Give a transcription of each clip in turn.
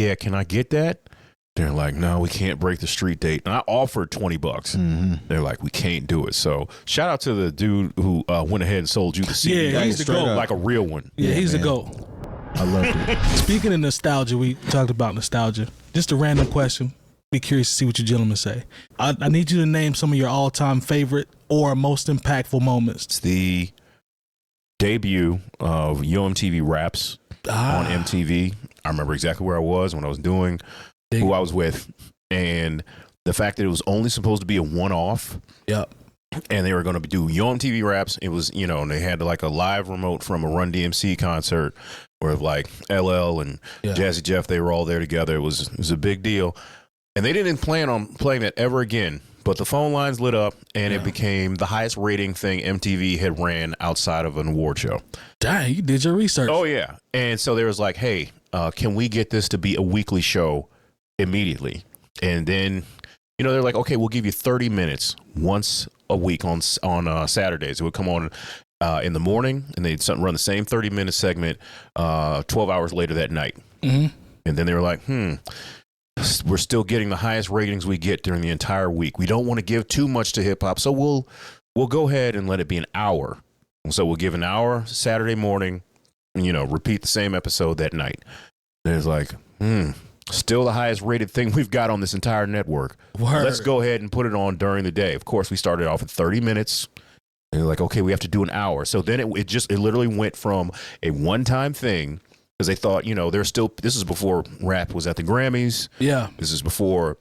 yeah, can I get that? They're like, no, we can't break the street date. And I offered $20. Mm-hmm. They're like, we can't do it. So shout out to the dude who went ahead and sold you the CD. Yeah, he's the GOAT. Like a real one. Yeah, he's the GOAT. I loved it. Speaking of nostalgia, we talked about nostalgia. Just a random question. Be curious to see what you gentlemen say. I need you to name some of your all-time favorite or most impactful moments. It's the debut of MTV Raps on MTV. I remember exactly where I was when I was doing who I was with, and the fact that it was only supposed to be a one-off. Yep. And they were going to do MTV Raps. It was, you know, and they had like a live remote from a Run DMC concert where like LL and Jazzy Jeff, they were all there together. It was a big deal. And they didn't plan on playing that ever again. But the phone lines lit up, and it became the highest rating thing MTV had ran outside of an award show. Dang, you did your research. Oh, yeah. And so there was like, hey, can we get this to be a weekly show immediately? And then, you know, they're like, okay, we'll give you 30 minutes once a week on Saturdays. It would come on in the morning, and they'd run the same 30-minute segment 12 hours later that night. Mm-hmm. And then they were like, we're still getting the highest ratings we get during the entire week. We don't want to give too much to hip hop, so we'll go ahead and let it be an hour. And so we'll give an hour Saturday morning, you know, repeat the same episode that night. And it's like, still the highest rated thing we've got on this entire network. Word. Let's go ahead and put it on during the day. Of course, we started off at 30 minutes. And they're like, okay, we have to do an hour. So then it literally went from a one-time thing, because they thought, you know, this is before rap was at the Grammys. Yeah. This is before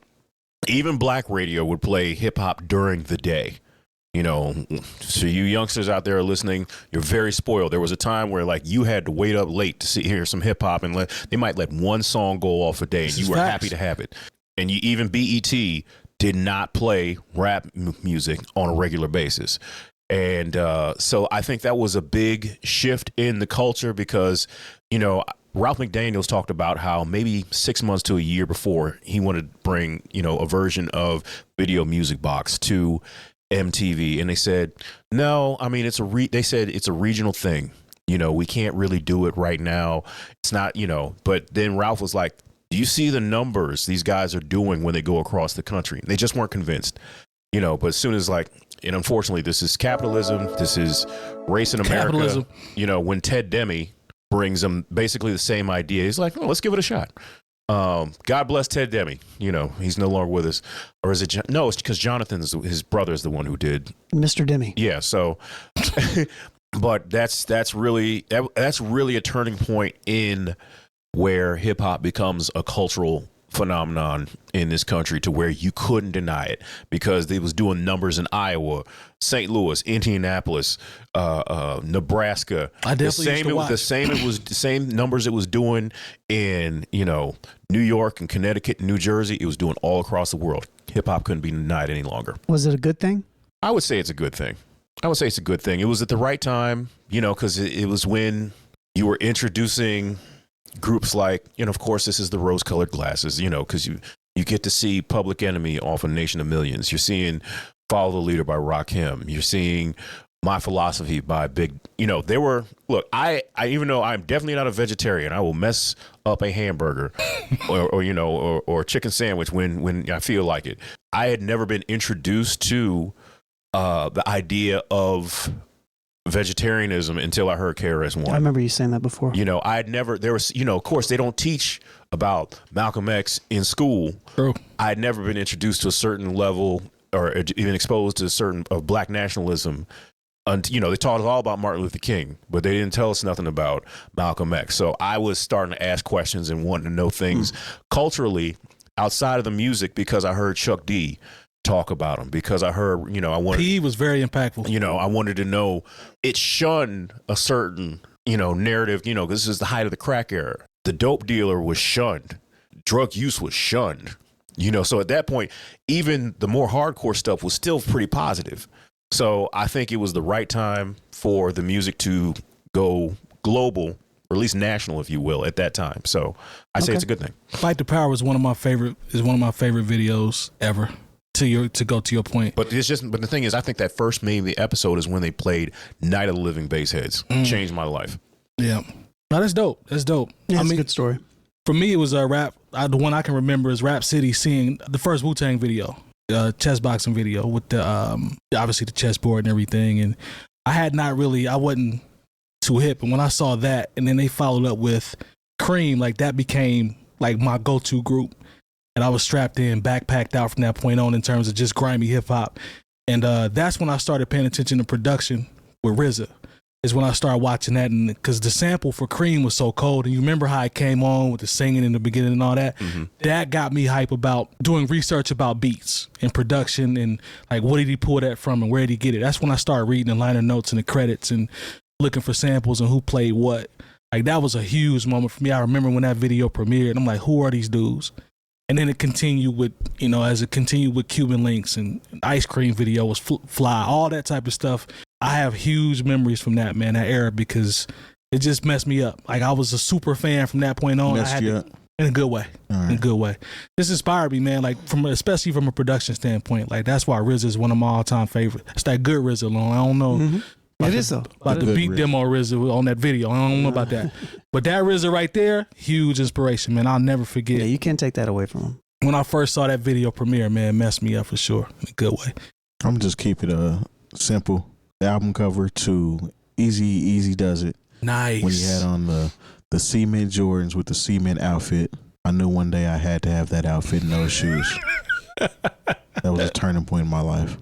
even black radio would play hip hop during the day. You know, so you youngsters out there listening, you're very spoiled. There was a time where like you had to wait up late to hear some hip hop, and they might let one song go off a day, and you were happy to have it. And even BET did not play rap music on a regular basis. And so I think that was a big shift in the culture, because, you know, Ralph McDaniels talked about how maybe 6 months to a year before he wanted to bring, you know, a version of Video Music Box to MTV. And they said, no, I mean, they said it's a regional thing. You know, we can't really do it right now. It's not, you know, but then Ralph was like, do you see the numbers these guys are doing when they go across the country? And they just weren't convinced, you know, but as soon as like, and unfortunately, this is capitalism. This is race in America. Capitalism. You know, when Ted Demme brings them basically the same idea, he's like, oh, let's give it a shot. God bless Ted Demme. You know, he's no longer with us. Or is it? No, it's because Jonathan, his brother, is the one who did Mr. Demme. Yeah. So, but that's really a turning point in where hip hop becomes a cultural phenomenon in this country, to where you couldn't deny it, because they was doing numbers in Iowa, St. Louis, Indianapolis, Nebraska. I definitely used to watch. The same numbers it was doing in, you know, New York and Connecticut and New Jersey. It was doing all across the world. Hip hop couldn't be denied any longer. Was it a good thing? I would say it's a good thing. It was at the right time, you know, because it was when you were introducing groups like, you know, of course, this is the rose-colored glasses, you know, because you get to see Public Enemy off of Nation of Millions. You're seeing Follow the Leader by Rakim. You're seeing My Philosophy by Big, you know, I even though I'm definitely not a vegetarian, I will mess up a hamburger or you know, or chicken sandwich when I feel like it. I had never been introduced to the idea of vegetarianism until I heard KRS-One. I remember you saying that before. You know, there was, you know, of course they don't teach about Malcolm X in school. True. I had never been introduced to a certain level or even exposed to a certain of black nationalism. You know, they taught us all about Martin Luther King, but they didn't tell us nothing about Malcolm X. So I was starting to ask questions and wanting to know things culturally outside of the music, because I heard Chuck D talk about him, because I heard, you know, he was very impactful. You know, I wanted to know, it shunned a certain, you know, narrative, you know, because this is the height of the crack era. The dope dealer was shunned. Drug use was shunned. You know, so at that point, even the more hardcore stuff was still pretty positive. So I think it was the right time for the music to go global, or at least national, if you will, at that time. So I say it's a good thing. Fight the Power is one of my favorite videos ever. To go to your point, but the thing is, I think that first maybe episode is when they played Night of the Living Bassheads. Changed my life. Yeah, no, that's dope. That's dope. Yeah, it's a good story. For me, it was a rap. The one I can remember is Rap City, seeing the first Wu-Tang video, chess boxing video with the obviously the chessboard and everything. And I wasn't too hip. And when I saw that, and then they followed up with Cream, like that became like my go-to group. And I was strapped in, backpacked out from that point on in terms of just grimy hip hop. And that's when I started paying attention to production with RZA. Is when I started watching that, and because the sample for Cream was so cold, and you remember how it came on with the singing in the beginning and all that, that got me hype about doing research about beats and production and like what did he pull that from and where did he get it. That's when I started reading the liner notes and the credits and looking for samples and who played what. Like that was a huge moment for me. I remember when that video premiered, I'm like, who are these dudes? And then it continued with, as it continued with Cuban Links and Ice Cream video was Fly, all that type of stuff. I have huge memories from that, man, that era, because it just messed me up. Like I was a super fan from that point on. Messed you up? In a good way. Right. In a good way. This inspired me, man, like especially from a production standpoint. Like that's why RZA is one of my all-time favorites. It's that good RZA, I don't know. It is though. About the beat demo RZA on that video. I don't know about that. But that RZA right there, huge inspiration, man. I'll never forget. Yeah, you can't take that away from him. When I first saw that video premiere, man, it messed me up for sure. In a good way. I'm just keep it simple. The album cover to Easy Does It. Nice. When he had on the cement Jordans with the cement outfit, I knew one day I had to have that outfit and those shoes. That was a turning point in my life.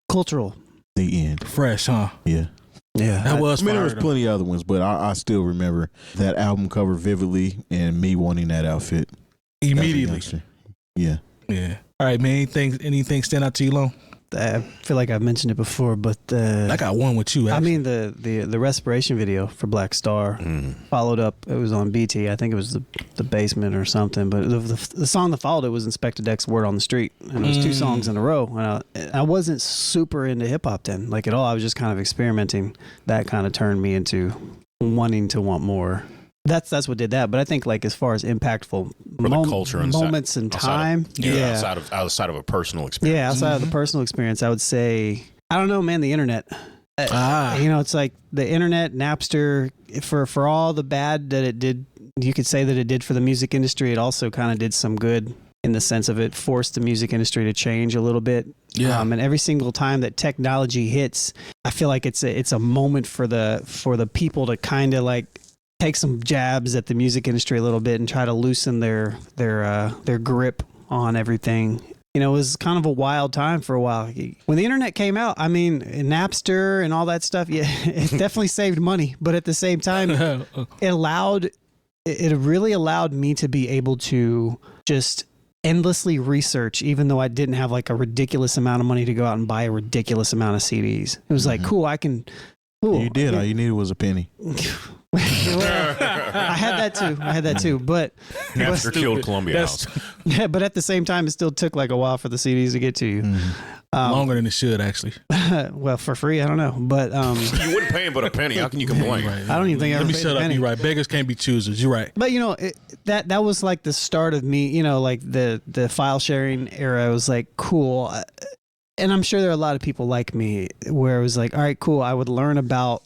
Cultural. The end. Fresh, huh? Yeah. Yeah. That was there fire, was plenty of other ones, but I still remember that album cover vividly and me wanting that outfit. Immediately. Yeah. Yeah. All right, man. Anything stand out to you, Lone? I feel like I've mentioned it before, but I got one with you. Actually. I mean the Respiration video for Black Star followed up. It was on BT. I think it was the Basement or something. But the song that followed it was Inspector Deck's Word on the Street, and it was 2 songs in a row. And I wasn't super into hip hop then, like at all. I was just kind of experimenting. That kind of turned me into wanting to want more. That's what did that. But I think like as far as impactful For the culture and moments in time, outside of a personal experience. Yeah, outside of the personal experience, I would say, I don't know, man, the internet. It's like the internet, Napster, for all the bad that it did, you could say that it did for the music industry. It also kind of did some good in the sense of it forced the music industry to change a little bit. Yeah. And every single time that technology hits, I feel like it's a moment for the people to kind of like take some jabs at the music industry a little bit and try to loosen their grip on everything. It was kind of a wild time for a while. When the internet came out, I mean, Napster and all that stuff, yeah, it definitely saved money. But at the same time, it really allowed me to be able to just endlessly research, even though I didn't have like a ridiculous amount of money to go out and buy a ridiculous amount of CDs. It was like, cool, I can... Cool. You did. All you needed was a penny. I had that too. But Napster killed Columbia House. Yeah, but at the same time, it still took like a while for the CDs to get to you. Longer than it should, actually. Well, for free, I don't know, but you wouldn't pay him but a penny. How can you complain? Right. I don't even think I ever Let me paid shut a up. penny. You're right. Beggars can't be choosers. You're right. But that was like the start of me. Like the file sharing era. I was like, cool. And I'm sure there are a lot of people like me where it was like, all right, cool. I would learn about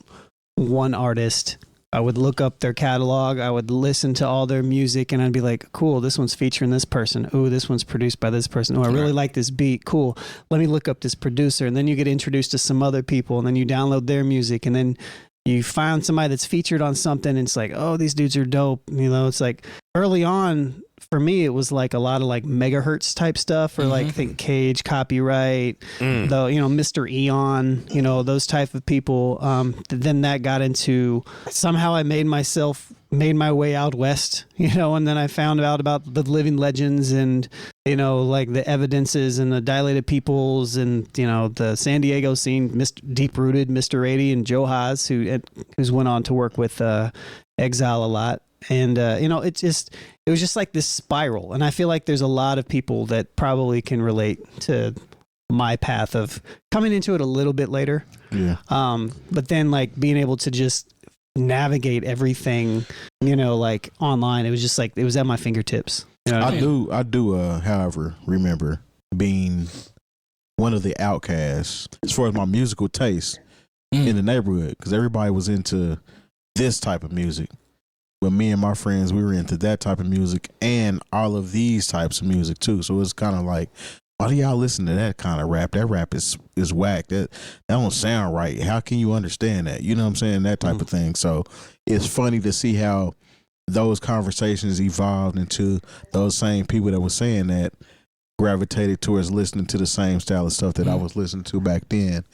one artist. I would look up their catalog. I would listen to all their music, and I'd be like, cool, this one's featuring this person. Ooh, this one's produced by this person. Oh, I really like this beat. Cool. Let me look up this producer. And then you get introduced to some other people, and then you download their music, and then you find somebody that's featured on something, and it's like, oh, these dudes are dope. It's like early on, for me, it was like a lot of like megahertz type stuff, or like think _𝐀𝐄𝐃, Copyright, though, Mr. Eon, those type of people. Then that got into somehow I made my way out west, and then I found out about the living legends and, like the evidences and the dilated peoples and, the San Diego scene, Deep Rooted, Mr. 80 and Joe Haas, who's went on to work with Exile a lot. And, it was just like this spiral. And I feel like there's a lot of people that probably can relate to my path of coming into it a little bit later. Yeah. But then like being able to just navigate everything, like online, it was just like, it was at my fingertips. I do, however, remember being one of the outcasts as far as my musical taste in the neighborhood, because everybody was into this type of music. But me and my friends, we were into that type of music and all of these types of music too. So it's kind of like, why do y'all listen to that kind of rap? That rap is whack. That don't sound right. How can you understand that? You know what I'm saying? That type of thing. So it's funny to see how those conversations evolved into those same people that were saying that gravitated towards listening to the same style of stuff that I was listening to back then,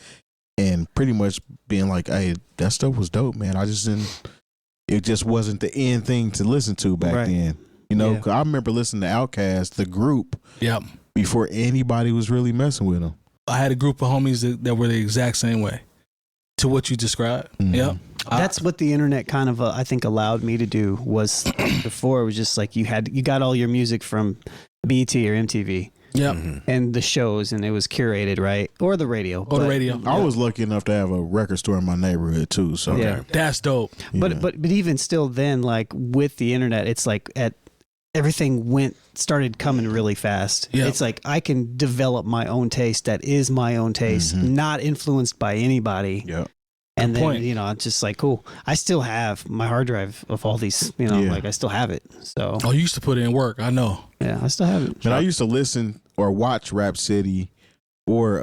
and pretty much being like, hey, that stuff was dope, man. I just didn't. It just wasn't the end thing to listen to back then. You know, 'cause I remember listening to Outkast, the group, before anybody was really messing with them. I had a group of homies that were the exact same way to what you described. Yep. That's what the internet kind of, I think, allowed me to do. Was before it was just like you got all your music from BT or MTV. Yep. And the shows, and it was curated, right? Or the radio. Or the radio. I was lucky enough to have a record store in my neighborhood too. So that's dope. But even still, then, like with the internet, it's like everything started coming really fast. Yep. It's like I can develop my own taste that is my own taste, not influenced by anybody. Yeah. And then, you know, it's just like, cool. I still have my hard drive of all these, you know, like I still have it. So. Oh, you used to put in work. I know. Yeah, I still have it. And I used to listen or watch Rap City or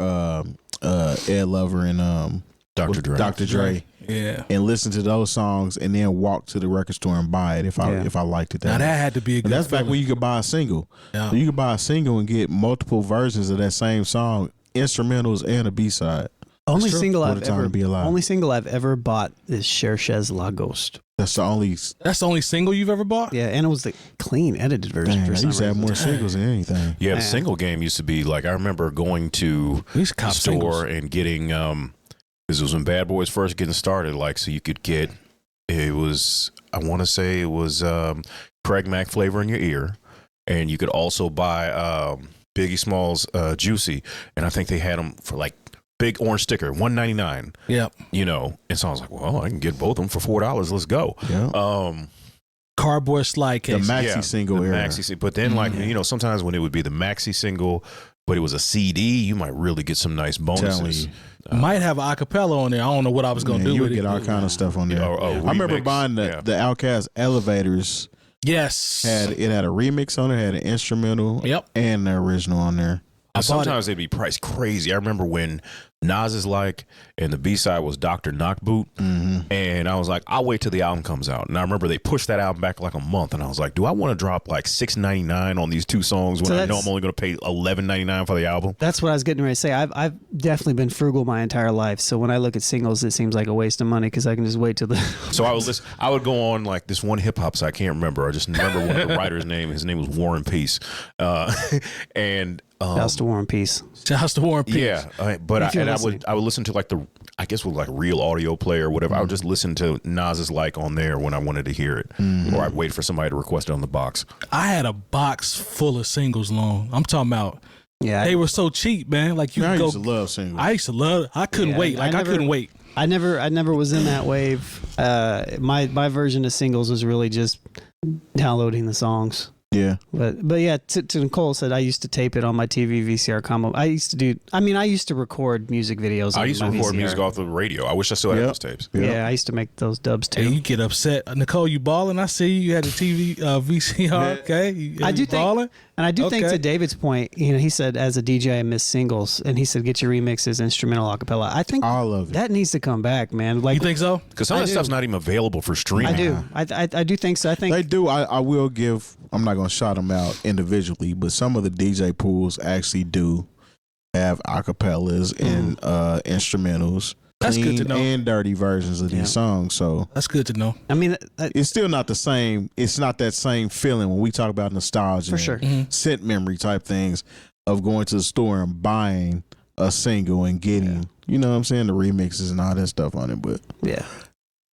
Ed Lover and Dr. Dre. Yeah. And listen to those songs and then walk to the record store and buy it if I liked it. Now that had to be a good that's back when you could buy a single. Yeah. So you could buy a single and get multiple versions of that same song, instrumentals and a B-side. Only single I've ever bought is Cherchez La Ghost. That's the only single you've ever bought? Yeah, and it was the clean edited version. I used to have more singles than anything. Yeah, the single game used to be like, I remember going to the store singles. and getting, because it was when Bad Boys first getting started, like, so you could get, I want to say it was Craig Mack Flavor in Your Ear, and you could also buy Biggie Smalls Juicy, and I think they had them for like big orange sticker, $1.99. Yep. You know, and so I was like, well, I can get both of them for $4. Let's go. Yeah. Cardboard slide case. The maxi single the era. Maxi, but then like, you know, sometimes when it would be the maxi single, but it was a CD, you might really get some nice bonuses. Might have an acapella on there. I don't know what I was going to do you with would get it. all kind of stuff on there. I remember buying the Outkast Elevators. Yes. It had a remix on it, had an instrumental and the original on there. Sometimes they'd be priced crazy. I remember when Nas is like, and the B-side was Dr. Knockboot, and I was like, I'll wait till the album comes out. And I remember they pushed that album back like a month, and I was like, do I want to drop like $6.99 on these two songs when I know I'm only going to pay $11.99 for the album? That's what I was getting ready to say. I've definitely been frugal my entire life, so when I look at singles, it seems like a waste of money because I can just wait till the. So I would go on like this one hip hop site. I can't remember. I just remember one of the writer's name. His name was War and Peace, and. Shouts to War and Peace. Shouts to War and Peace. Yeah, I would listen to like I guess with like Real Audio Player or whatever. I would just listen to Nas's like on there when I wanted to hear it, or I'd wait for somebody to request it on the box. I had a box full of singles long. I'm talking about. Yeah, they were so cheap, man. Like you I used to love singles. I used to love. I couldn't wait. Like I couldn't wait. I never was in that wave. My version of singles was really just downloading the songs. Yeah, but yeah, to Nicole said I used to tape it on my TV VCR combo. I used to record music videos. I used to record music off the radio. I wish I still had those tapes. Yeah, I used to make those dubs too. Hey, you get upset, Nicole. You balling? I see you had a TV VCR. Okay, I do balling. And I do think, to David's point, you know, he said as a DJ I miss singles, and he said get your remixes, instrumental, acapella. I think all of it. That needs to come back, man. Like, you think so? Because some of that stuff's not even available for streaming. I do. I do think so. I think they do. I will give. I'm not going to shout them out individually, but some of the DJ pools actually do have acapellas and instrumentals. That's good to know. And dirty versions of these songs. So that's good to know. I mean, it's still not the same. It's not that same feeling when we talk about nostalgia, for sure, scent memory type things of going to the store and buying a single and getting, you know what I'm saying, the remixes and all that stuff on it. But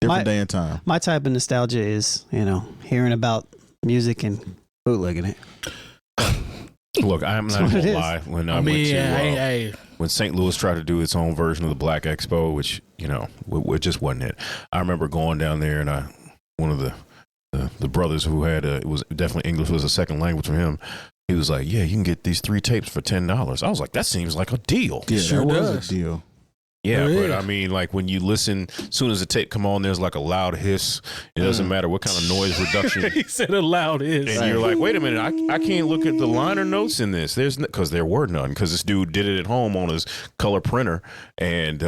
different day and time. My type of nostalgia is, you know, hearing about music and bootlegging it. Look, I'm not going to lie. When I went to when St. Louis tried to do its own version of the Black Expo, which, you know, it just wasn't it. I remember going down there and one of the brothers who had it was definitely English was a second language for him. He was like, yeah, you can get these 3 tapes for $10. I was like, that seems like a deal. Yeah, sure that was does. a deal. Yeah, There but is. I mean, like when you listen, as soon as the tape come on, there's like a loud hiss. It doesn't matter what kind of noise reduction. He said a loud is. And you're like, wait a minute, I can't look at the liner notes in this. There's because there were none because this dude did it at home on his color printer, and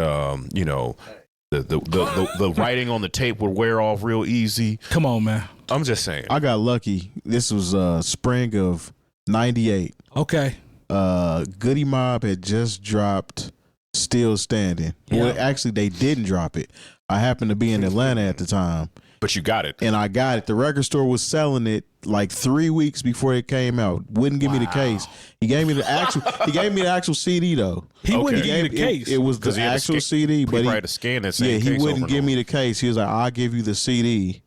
you know, the writing on the tape would wear off real easy. Come on, man. I'm just saying. I got lucky. This was spring of '98. Okay. Goody Mob had just dropped Still Standing. Yeah. Well, actually, they didn't drop it. I happened to be in Atlanta at the time, But you got it. and I got it. The record store was selling it like 3 weeks before it came out. Wouldn't give me the case. He gave me the actual. He gave me the actual CD though. He Okay. wouldn't He give you gave the case. It was 'Cause the he had to actual scan- CD, He but tried to scan that same he case wouldn't over give and me over. the case. He was like, "I'll give you the CD.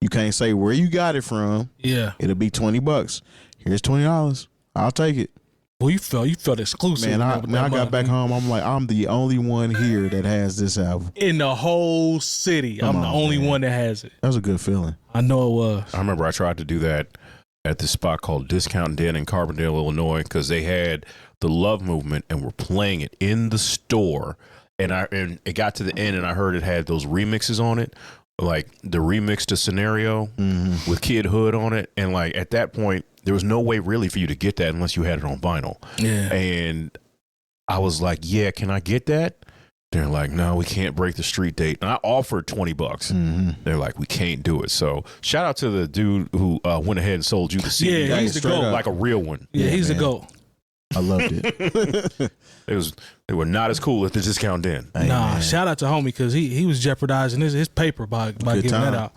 You can't say where you got it from. Yeah. It'll be $20. Here's $20. I'll take it." Well, you felt exclusive. Man, I with that got back money. home. I'm like, I'm the only one here that has this album. In the whole city. Come I'm the on, only man. one that has it. That was a good feeling. I know it was. I remember I tried to do that at this spot called Discount Den in Carbondale, Illinois, because they had the Love Movement and were playing it in the store. And it got to the end, and I heard it had those remixes on it, like the remix to Scenario with Kid Hood on it. And like at that point, there was no way really for you to get that unless you had it on vinyl. Yeah. And I was like, "Yeah, can I get that?" They're like, "No, we can't break the street date." And I offered $20. They're like, "We can't do it." So shout out to the dude who went ahead and sold you the CD. Yeah, he's the straight GOAT. up. Like a real one. Yeah, Yeah, he's man. the GOAT. I loved it. They were not as cool at the Discount Den. Hey, Nah, man. shout out to homie because he was jeopardizing his paper by Good giving time. that out.